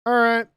All right.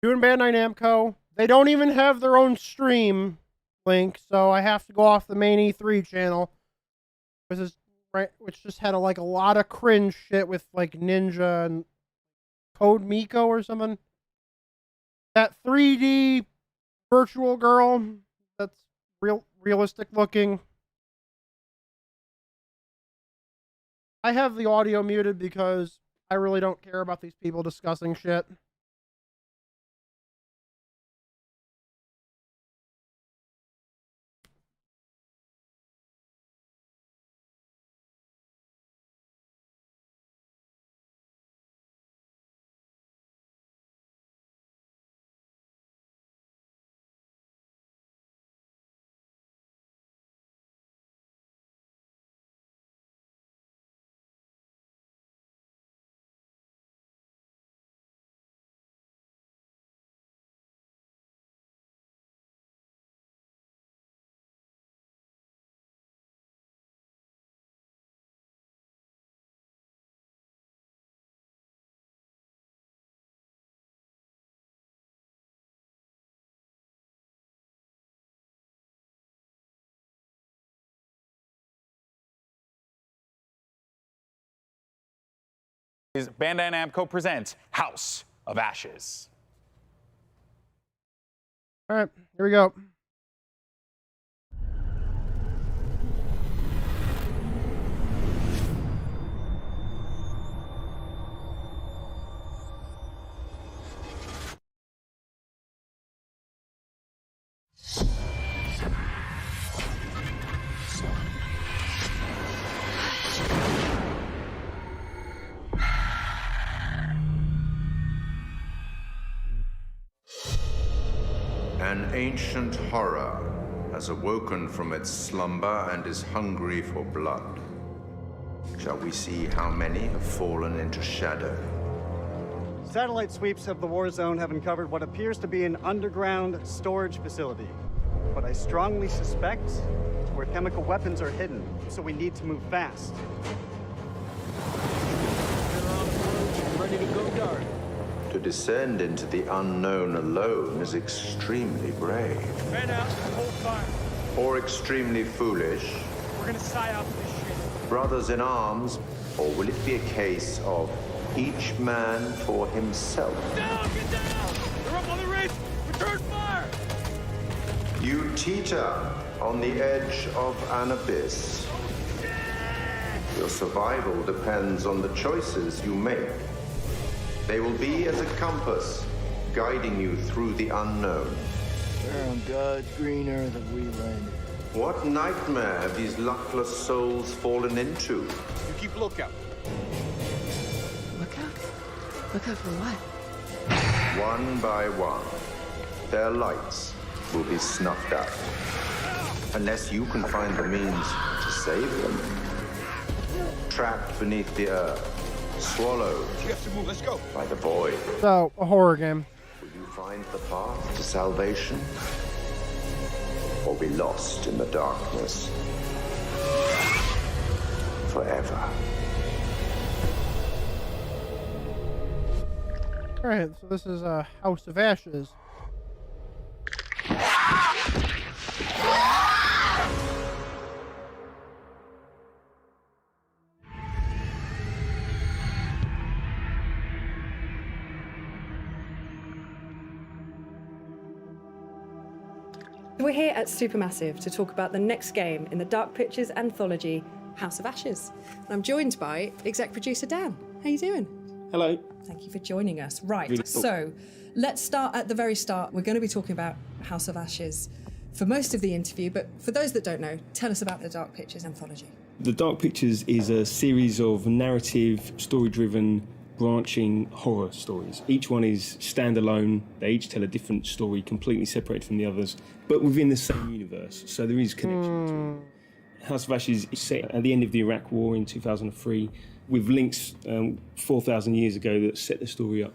Doing Bandai Namco. They don't even have their own stream link, so I have to go off the main E3 channel, which just had a lot of cringe shit with like Ninja and Code Miko or something. That 3D virtual girl that's realistic looking. I have the audio muted because I really don't care about these people discussing shit. Bandai Namco presents House of Ashes. All right, here we go. An ancient horror has awoken from its slumber and is hungry for blood. Shall we see how many have fallen into shadow? Satellite sweeps of the war zone have uncovered what appears to be an underground storage facility. But I strongly suspect it's where chemical weapons are hidden, so we need to move fast. Ready to go dark. To descend into the unknown alone is extremely brave. Man out, hold fire. Or extremely foolish. We're gonna psy out this shit. Brothers in arms, or will it be a case of each man for himself? Down, get down! They're up on the ridge! Return fire! You teeter on the edge of an abyss. Your survival depends on the choices you make. They will be as a compass, guiding you through the unknown. Where on God's green earth have we landed? What nightmare have these luckless souls fallen into? You keep lookout. Lookout? Lookout for what? One by one, their lights will be snuffed out. Unless you can find the means to save them. Trapped beneath the earth. Swallowed. We have to move, let's go. By the void. So, a horror game. Will you find the path to salvation? Or be lost in the darkness? Forever. All right, so this is House of Ashes. We're here at Supermassive to talk about the next game in the Dark Pictures anthology, House of Ashes. And I'm joined by exec producer Dan. How you doing? Hello. Thank you for joining us. Right, Really cool. so let's start at the very start. We're going to be talking about House of Ashes for most of the interview, but for those that don't know, tell us about the Dark Pictures anthology. The Dark Pictures is a series of narrative, story-driven, branching horror stories. Each one is standalone. They each tell a different story, completely separated from the others, but within the same universe. So there is connection between them. House of Ashes is set at the end of the Iraq War in 2003, with links 4,000 years ago that set the story up.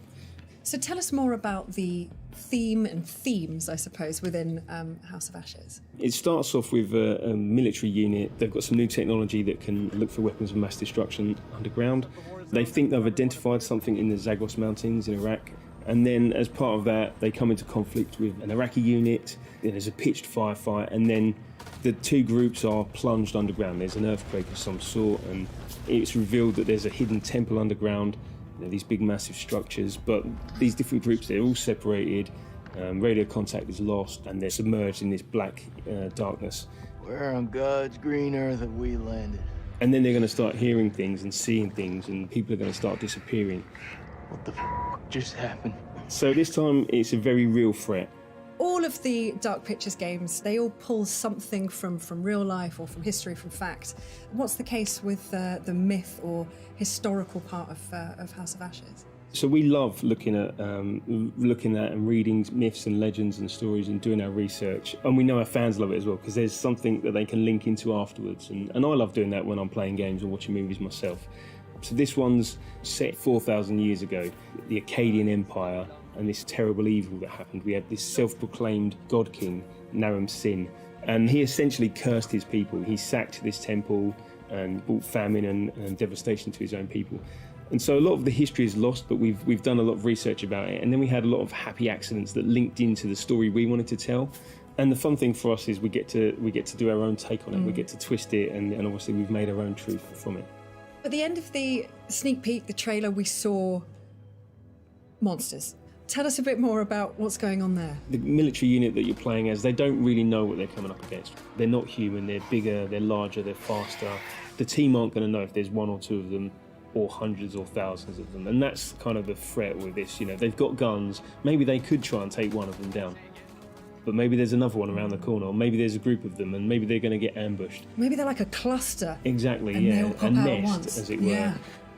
So tell us more about the theme and themes, I suppose, within House of Ashes. It starts off with a military unit. They've got some new technology that can look for weapons of mass destruction underground. They think they've identified something in the Zagros Mountains in Iraq. And then as part of that, they come into conflict with an Iraqi unit. Then there's a pitched firefight, and then the two groups are plunged underground. There's an earthquake of some sort, and it's revealed that there's a hidden temple underground. These big massive structures, but these different groups, they're all separated, radio contact is lost, and they're submerged in this black darkness. Where on God's green earth have we landed? And then they're going to start hearing things and seeing things, and people are going to start disappearing. What the f just happened? So this time it's a very real threat. All of the Dark Pictures games, they all pull something from real life or from history, from fact. What's the case with the myth or historical part of House of Ashes? So we love looking at and reading myths and legends and stories and doing our research, and we know our fans love it as well because there's something that they can link into afterwards, and I love doing that when I'm playing games or watching movies myself. So this one's set 4,000 years ago, the Akkadian Empire, and this terrible evil that happened. We had this self-proclaimed god king, Naram Sin, and he essentially cursed his people. He sacked this temple and brought famine and devastation to his own people. And so a lot of the history is lost, but we've done a lot of research about it, and then we had a lot of happy accidents that linked into the story we wanted to tell. And the fun thing for us is we get to do our own take on it. We get to twist it, and obviously we've made our own truth from it. At the end of the sneak peek, the trailer, we saw monsters. Tell us a bit more about what's going on there. The military unit that you're playing as, they don't really know what they're coming up against. They're not human, they're bigger, they're larger, they're faster. The team aren't going to know if there's one or two of them or hundreds or thousands of them. And that's kind of the threat with this. You know, they've got guns, maybe they could try and take one of them down. But maybe there's another one around the corner, or maybe there's a group of them and maybe they're going to get ambushed. Maybe they're like a cluster. Exactly, and yeah. they all pop a out at nest, once. as it were. Yeah.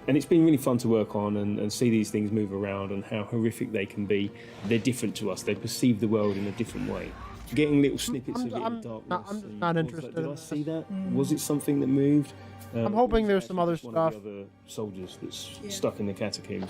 And it's been really fun to work on and see these things move around and how horrific they can be. They're different to us. They perceive the world in a different way. Getting little snippets of it in the darkness. I'm just not interested. Did I see that? Was it something that moved? I'm hoping there's some other one stuff. of the other soldiers that's stuck in the catacomb.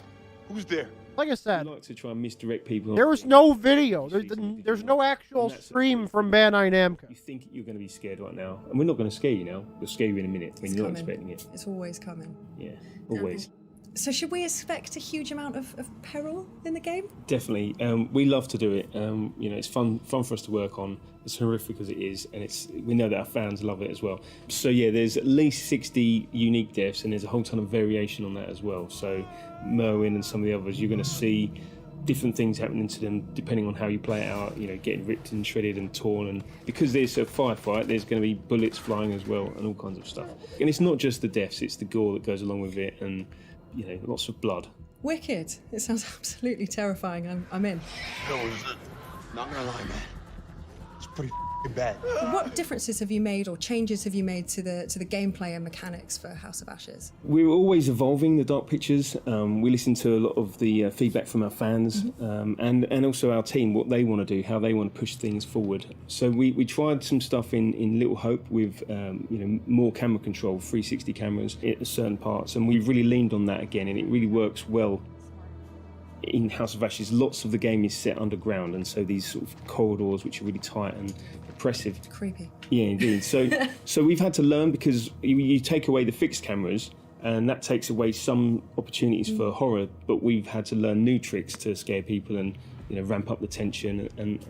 Who's there? Like I said, I like to try and misdirect people. there was no video. There's no actual stream from Bandai Namco. You think you're going to be scared right now, and we're not going to scare you now. We'll scare you in a minute when you're not expecting it. It's always coming. Yeah, always. So should we expect a huge amount of peril in the game? Definitely. We love to do it. You know, it's fun for us to work on. As horrific as it is, and we know that our fans love it as well. So yeah, there's at least 60 unique deaths, and there's a whole ton of variation on that as well. So Merwin and some of the others, you're going to see different things happening to them depending on how you play it out. You know, getting ripped and shredded and torn, and because there's a firefight, there's going to be bullets flying as well, and all kinds of stuff. And it's not just the deaths; it's the gore that goes along with it, and you know, lots of blood. Wicked. It sounds absolutely terrifying. I'm in. Not gonna lie, man. It's pretty bad. What differences have you made or changes have you made to the gameplay and mechanics for House of Ashes? We're always evolving the Dark Pictures. We listen to a lot of the feedback from our fans and also our team, what they want to do, how they want to push things forward. So we tried some stuff in Little Hope with you know, more camera control, 360 cameras at certain parts, and we've really leaned on that again, and it really works well. In House of Ashes, lots of the game is set underground, and so these sort of corridors, which are really tight and oppressive. Creepy. Yeah, indeed. So we've had to learn, because you take away the fixed cameras, and that takes away some opportunities for horror. But we've had to learn new tricks to scare people and, you know, ramp up the tension and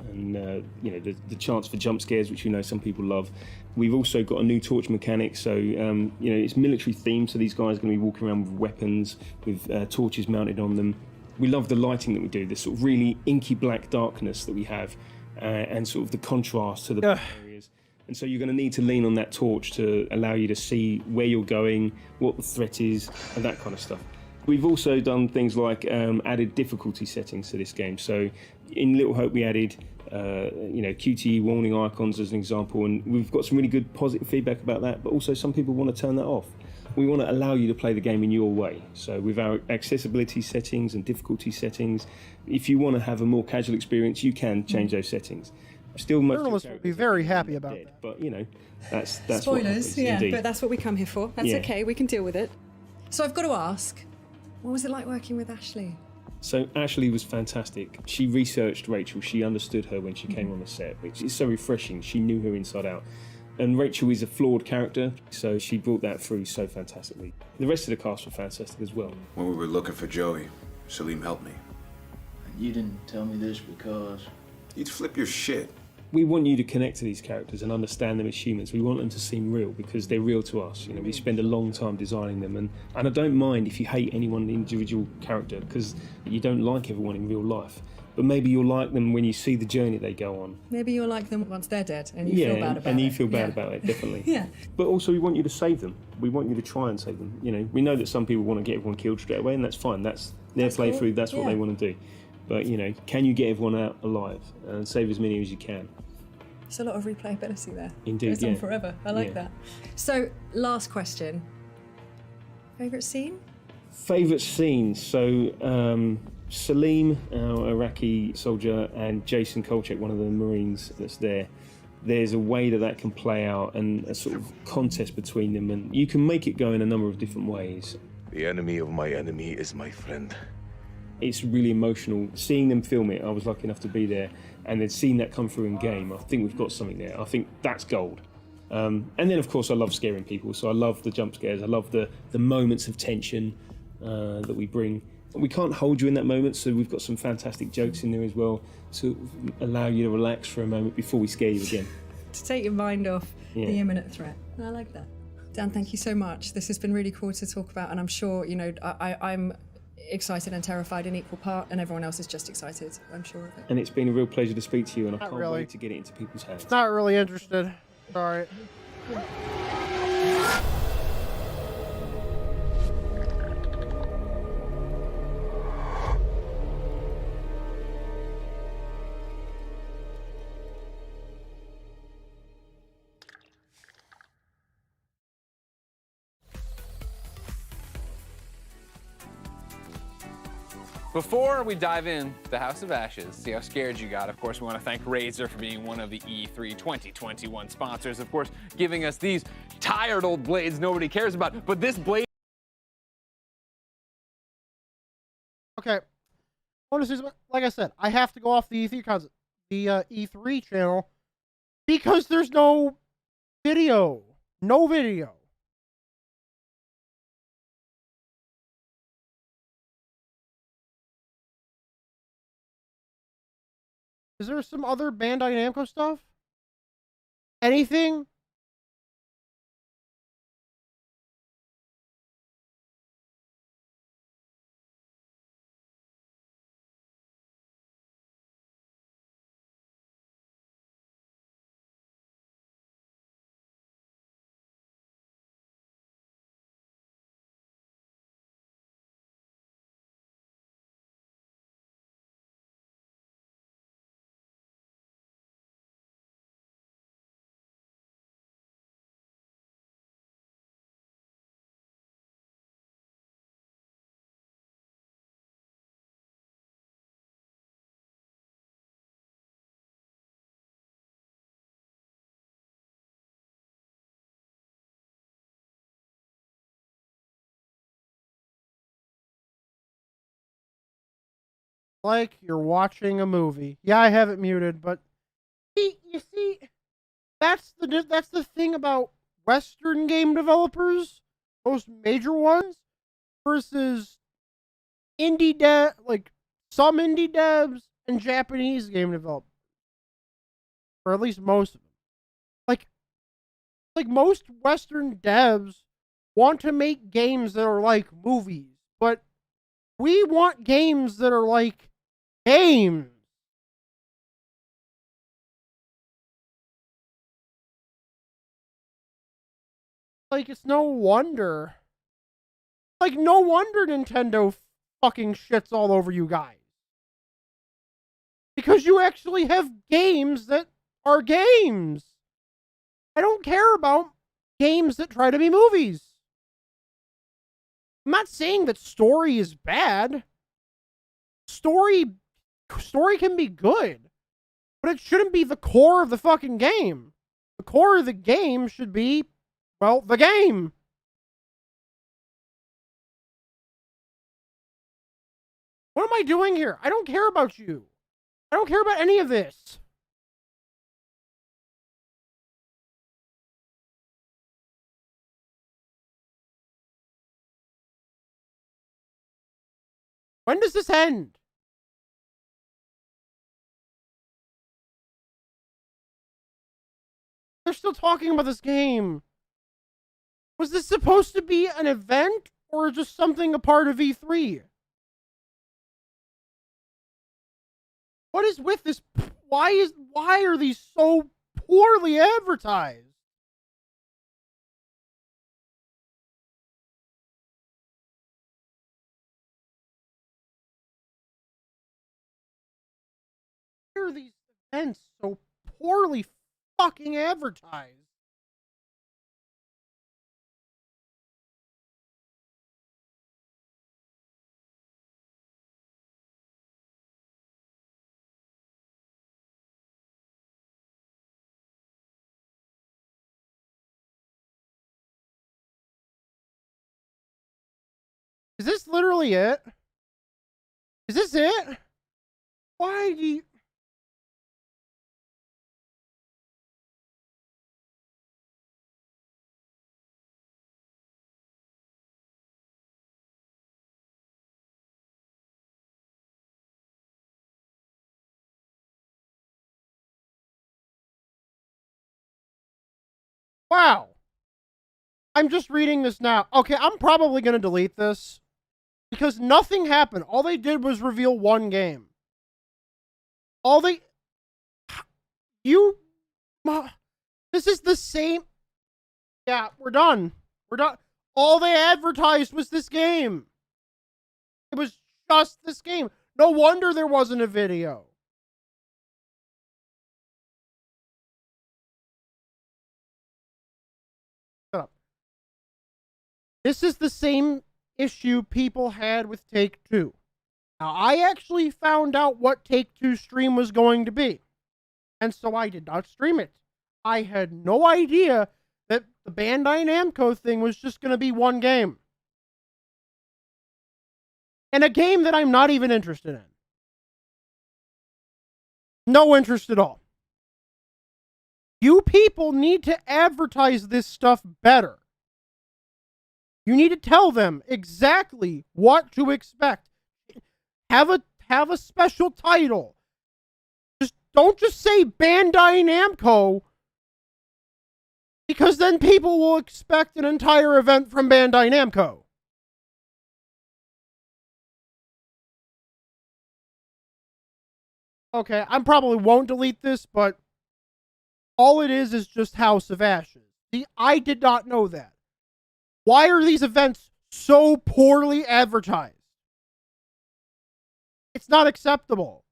you know, the chance for jump scares, which we know some people love. We've also got a new torch mechanic, so you know, it's military themed. So these guys are going to be walking around with weapons, with torches mounted on them. We love the lighting that we do, the sort of really inky black darkness that we have, and sort of the contrast to the areas. And so you're going to need to lean on that torch to allow you to see where you're going, what the threat is, and that kind of stuff. We've also done things like added difficulty settings to this game. So in Little Hope we added you know, QTE warning icons as an example, and we've got some really good positive feedback about that, but also some people want to turn that off. We want to allow you to play the game in your way. So with our accessibility settings and difficulty settings, if you want to have a more casual experience, you can change those settings. Still, most Journalists will be very happy about dead, that. But you know, that's Spoilers, what happens, yeah, indeed. but that's what we come here for. That's Yeah. okay, we can deal with it. So I've got to ask, what was it like working with Ashley? So Ashley was fantastic. She researched Rachel. She understood her when she came on the set, which is so refreshing. She knew her inside out. And Rachel is a flawed character, so she brought that through so fantastically. The rest of the cast were fantastic as well. When we were looking for Joey, Salim helped me. You didn't tell me this because... You'd flip your shit. We want you to connect to these characters and understand them as humans. We want them to seem real because they're real to us. You know, we spend a long time designing them, and I don't mind if you hate any one individual character because you don't like everyone in real life. But maybe you'll like them when you see the journey they go on. Maybe you'll like them once they're dead and you feel bad about it. And you feel bad about it, definitely. Yeah. But also we want you to save them. We want you to try and save them. You know, we know that some people want to get everyone killed straight away, and that's fine. That's their playthrough, cool. That's what they want to do. But, you know, can you get everyone out alive and save as many as you can? There's a lot of replayability there. Indeed, Goes on forever. I like that. So, last question. Favourite scene? Favourite scene? So, Salim, our Iraqi soldier, and Jason Kolchak, one of the Marines that's there. There's a way that can play out and a sort of contest between them, and you can make it go in a number of different ways. The enemy of my enemy is my friend. It's really emotional. Seeing them film it, I was lucky enough to be there, and then seeing that come through in game, I think we've got something there. I think that's gold. And then, of course, I love scaring people, so I love the jump scares. I love the moments of tension that we bring. We can't hold you in that moment, so we've got some fantastic jokes in there as well to allow you to relax for a moment before we scare you again. To take your mind off the imminent threat. I like that. Dan, thank you so much. This has been really cool to talk about, and I'm sure, you know, I'm excited and terrified in equal part, and everyone else is just excited, I'm sure of it. And it's been a real pleasure to speak to you, and I can't really. wait to get it into people's hands. Not really interested. Sorry. Before we dive in the House of Ashes, see how scared you got, of course, we want to thank Razer for being one of the E3 2021 sponsors, of course, giving us these tired old blades nobody cares about, but this blade... Okay. Like I said, I have to go off the E3 channel because there's no video. No video. Is there some other Bandai Namco stuff? Anything? Like you're watching a movie. Yeah, I have it muted, but you see, that's the thing about Western game developers, most major ones, versus some indie devs and Japanese game developers, or at least most of them. Like most Western devs want to make games that are like movies, but we want games that are like games. Like, it's no wonder. Like, no wonder Nintendo fucking shits all over you guys. Because you actually have games that are games. I don't care about games that try to be movies. I'm not saying that story is bad. Story can be good, but it shouldn't be the core of the fucking game. The core of the game should be, well, the game. What am I doing here? I don't care about you. I don't care about any of this. When does this end? They're still talking about this game. Was this supposed to be an event or just something a part of E3? What is with this? Why are these so poorly advertised? Why are these events so poorly fucking advertised? Is this literally it? Is this it? Why do you... Wow. I'm just reading this now. Okay, I'm probably going to delete this because nothing happened. All they did was reveal one game. This is the same. Yeah, we're done. We're done. All they advertised was this game. It was just this game. No wonder there wasn't a video. Shut up. This is the same issue people had with Take-Two. Now, I actually found out what Take-Two stream was going to be. And so I did not stream it. I had no idea that the Bandai Namco thing was just going to be one game. And a game that I'm not even interested in. No interest at all. You people need to advertise this stuff better. You need to tell them exactly what to expect. Have a special title. Don't just say Bandai Namco, because then people will expect an entire event from Bandai Namco. Okay, I probably won't delete this, but all it is just House of Ashes. See, I did not know that. Why are these events so poorly advertised? It's not acceptable.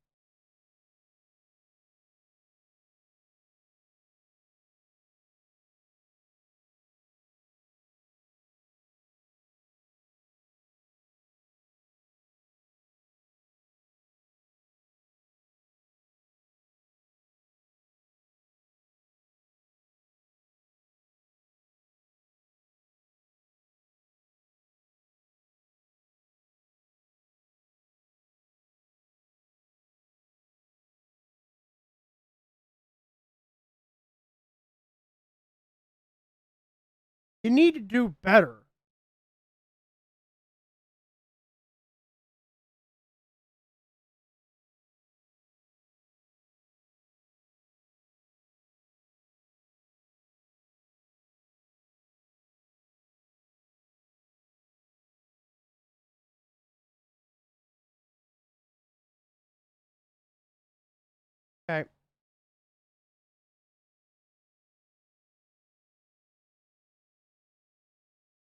You need to do better. Okay.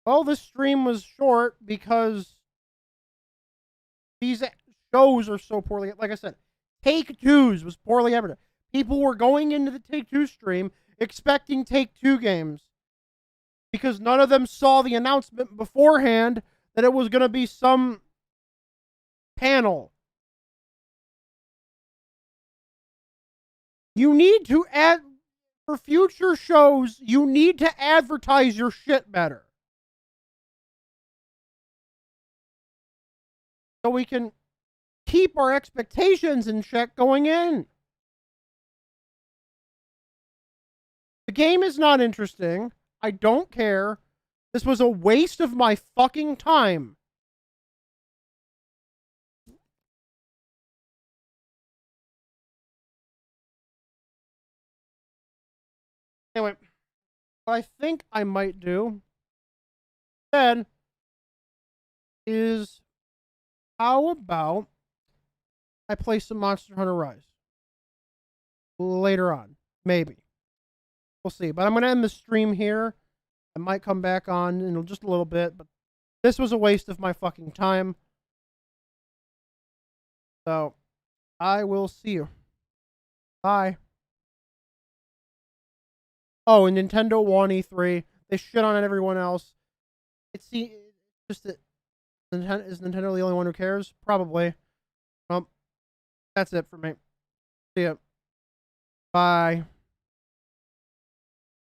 Well, this stream was short because these shows are so poorly. Like I said, Take-Two's was poorly advertised. People were going into the Take-Two stream expecting Take-Two games because none of them saw the announcement beforehand that it was going to be some panel. You need to add, for future shows, you need to advertise your shit better. So we can keep our expectations in check going in. The game is not interesting. I don't care. This was a waste of my fucking time. Anyway, what I think I might do then is, how about I play some Monster Hunter Rise later on? Maybe. We'll see. But I'm going to end the stream here. I might come back on in just a little bit, but this was a waste of my fucking time. So, I will see you. Bye. Oh, and Nintendo won E3. They shit on everyone else. It's just that is Nintendo the only one who cares? Probably. Well, that's it for me. See ya. Bye.